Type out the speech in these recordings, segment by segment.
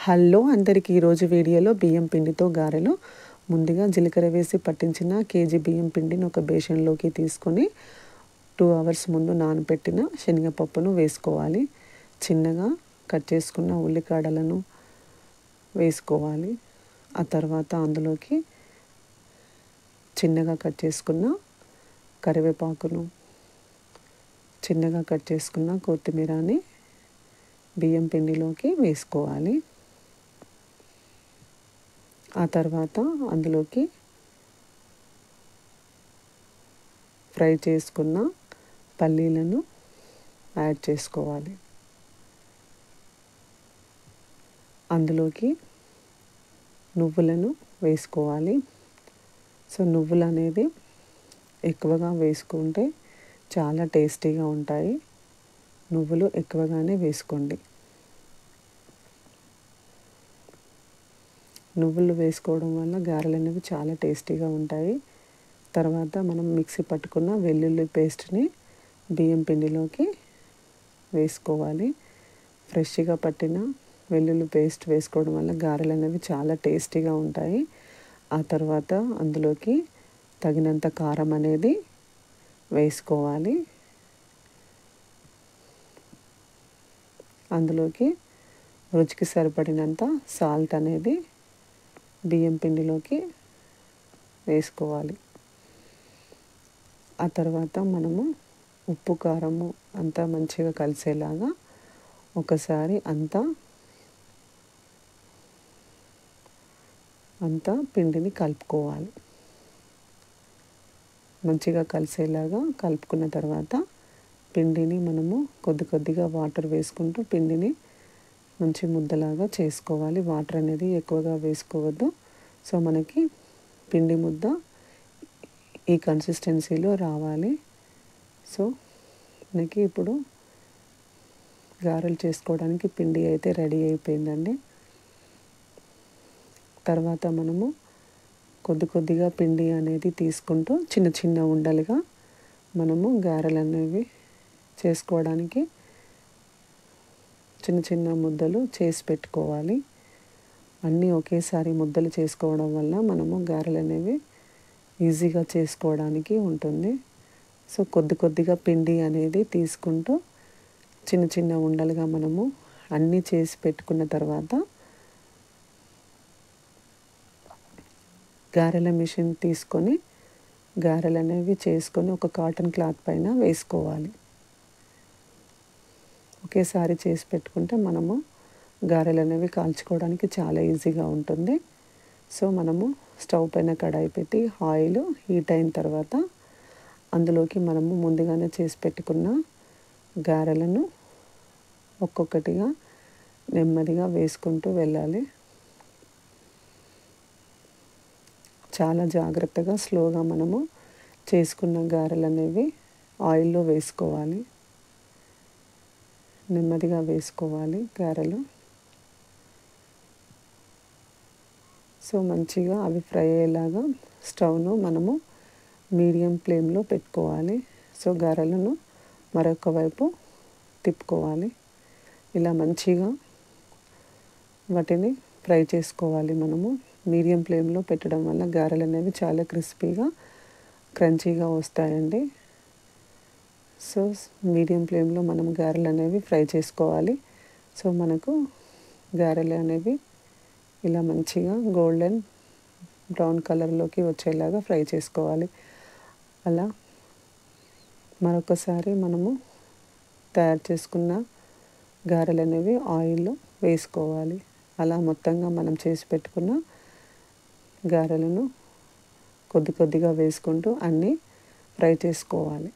Hello అందరికీ ఈరోజు వీడియోలో బియ్యం పిండితో గారెలు. ముందుగా జీలకర్ర వేసి పట్టించిన కేజీ బియ్యం పిండిని ఒక బేషన్లోకి తీసుకొని 2 అవర్స్ ముందు నానబెట్టిన శనగపప్పును వేసుకోవాలి. చిన్నగా కట్ చేసుకున్న ఉల్లికాడలను వేసుకోవాలి. ఆ తర్వాత అందులోకి చిన్నగా కట్ చేసుకున్న కరివేపాకును, చిన్నగా కట్ చేసుకున్న కొత్తిమీరని బియ్యం పిండిలోకి వేసుకోవాలి. ఆ తర్వాత అందులోకి ఫ్రై చేసుకున్న పల్లీలను యాడ్ చేసుకోవాలి. అందులోకి నువ్వులను వేసుకోవాలి. సో నువ్వులు అనేది ఎక్కువగా వేసుకుంటే చాలా టేస్టీగా ఉంటాయి. నువ్వులు ఎక్కువగానే వేసుకోండి. నువ్వులు వేసుకోవడం వల్ల గారెలు అనేవి చాలా టేస్టీగా ఉంటాయి. తర్వాత మనం మిక్సీ పట్టుకున్న వెల్లుల్లి పేస్ట్ని బియ్యం పిండిలోకి వేసుకోవాలి. ఫ్రెష్గా పట్టిన వెల్లుల్లి పేస్ట్ వేసుకోవడం వల్ల గారెలు అనేవి చాలా టేస్టీగా ఉంటాయి. ఆ తర్వాత అందులోకి తగినంత కారం అనేది వేసుకోవాలి. అందులోకి రుచికి సరిపడినంత సాల్ట్ అనేది బియ్యం పిండిలోకి వేసుకోవాలి. ఆ తర్వాత మనము ఉప్పు కారము అంతా మంచిగా కలిసేలాగా ఒకసారి అంతా పిండిని కలుపుకోవాలి. మంచిగా కలిసేలాగా కలుపుకున్న తర్వాత పిండిని మనము కొద్దిగా వాటర్ వేసుకుంటూ పిండిని మంచి ముద్దలాగా చేసుకోవాలి. వాటర్ అనేది ఎక్కువగా వేసుకోవద్దు. సో మనకి పిండి ముద్ద ఈ కన్సిస్టెన్సీలో రావాలి. సో మనకి ఇప్పుడు గారెలు చేసుకోవడానికి పిండి అయితే రెడీ అయిపోయిందండి. తర్వాత మనము కొద్దిగా పిండి అనేది తీసుకుంటూ చిన్న ఉండలుగా మనము గారెలు అనేవి చేసుకోవడానికి చిన్న ముద్దలు చేసి పెట్టుకోవాలి. అన్నీ ఒకేసారి ముద్దలు చేసుకోవడం వల్ల మనము గారెలు అనేవి ఈజీగా చేసుకోవడానికి ఉంటుంది. సో కొద్దిగా పిండి అనేది తీసుకుంటూ చిన్న ఉండలుగా మనము అన్నీ చేసి పెట్టుకున్న తర్వాత గారెల మిషన్ తీసుకొని గారెలు అనేవి చేసుకొని ఒక కాటన్ క్లాత్ పైన వేసుకోవాలి. ఒకేసారి చేసి పెట్టుకుంటే మనము గారెలు అనేవి కాల్చుకోవడానికి చాలా ఈజీగా ఉంటుంది. సో మనము స్టవ్ పైన కడాయి పెట్టి ఆయిల్ హీట్ అయిన తర్వాత అందులోకి మనము ముందుగానే చేసి పెట్టుకున్న గారెలను ఒక్కొక్కటిగా నెమ్మదిగా వేసుకుంటూ వెళ్ళాలి. చాలా జాగ్రత్తగా స్లోగా మనము చేసుకున్న గారెలు అనేవి ఆయిల్లో వేసుకోవాలి. నెమ్మదిగా వేసుకోవాలి గారెలు. సో మంచిగా అవి ఫ్రై అయ్యేలాగా స్టవ్ను మనము మీడియం ఫ్లేమ్లో పెట్టుకోవాలి. సో గారెలను మరొక వైపు తిప్పుకోవాలి. ఇలా మంచిగా వాటిని ఫ్రై చేసుకోవాలి. మనము మీడియం ఫ్లేమ్లో పెట్టడం వల్ల గారెలు అనేవి చాలా క్రిస్పీగా క్రంచీగా వస్తాయండి. సో మీడియం ఫ్లేమ్లో మనం గారెలు అనేవి ఫ్రై చేసుకోవాలి. సో మనకు గారెలు అనేవి ఇలా మంచిగా గోల్డెన్ బ్రౌన్ కలర్లోకి వచ్చేలాగా ఫ్రై చేసుకోవాలి. అలా మరొకసారి మనము తయారు చేసుకున్న గారెలు అనేవి ఆయిల్లో వేసుకోవాలి. అలా మొత్తంగా మనం చేసి పెట్టుకున్న గారెలను కొద్దిగా వేసుకుంటూ అన్నీ ఫ్రై చేసుకోవాలి.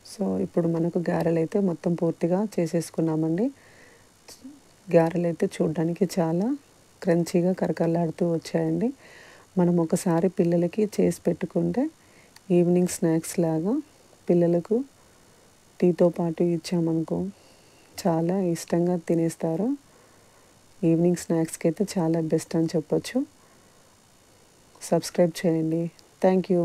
సో ఇప్పుడు మనకు గారెలు అయితే మొత్తం పూర్తిగా చేసేసుకున్నామండి. గారెలు అయితే చూడడానికి చాలా క్రంచీగా కరకరలాడుతూ వచ్చాయండి. మనం ఒకసారి పిల్లలకి చేసి పెట్టుకుంటే ఈవినింగ్ స్నాక్స్ లాగా పిల్లలకు టీతో పాటు ఇచ్చామనుకో చాలా ఇష్టంగా తినేస్తారు. ఈవినింగ్ స్నాక్స్కి అయితే చాలా బెస్ట్ అని చెప్పొచ్చు. సబ్స్క్రైబ్ చేయండి. Thank you.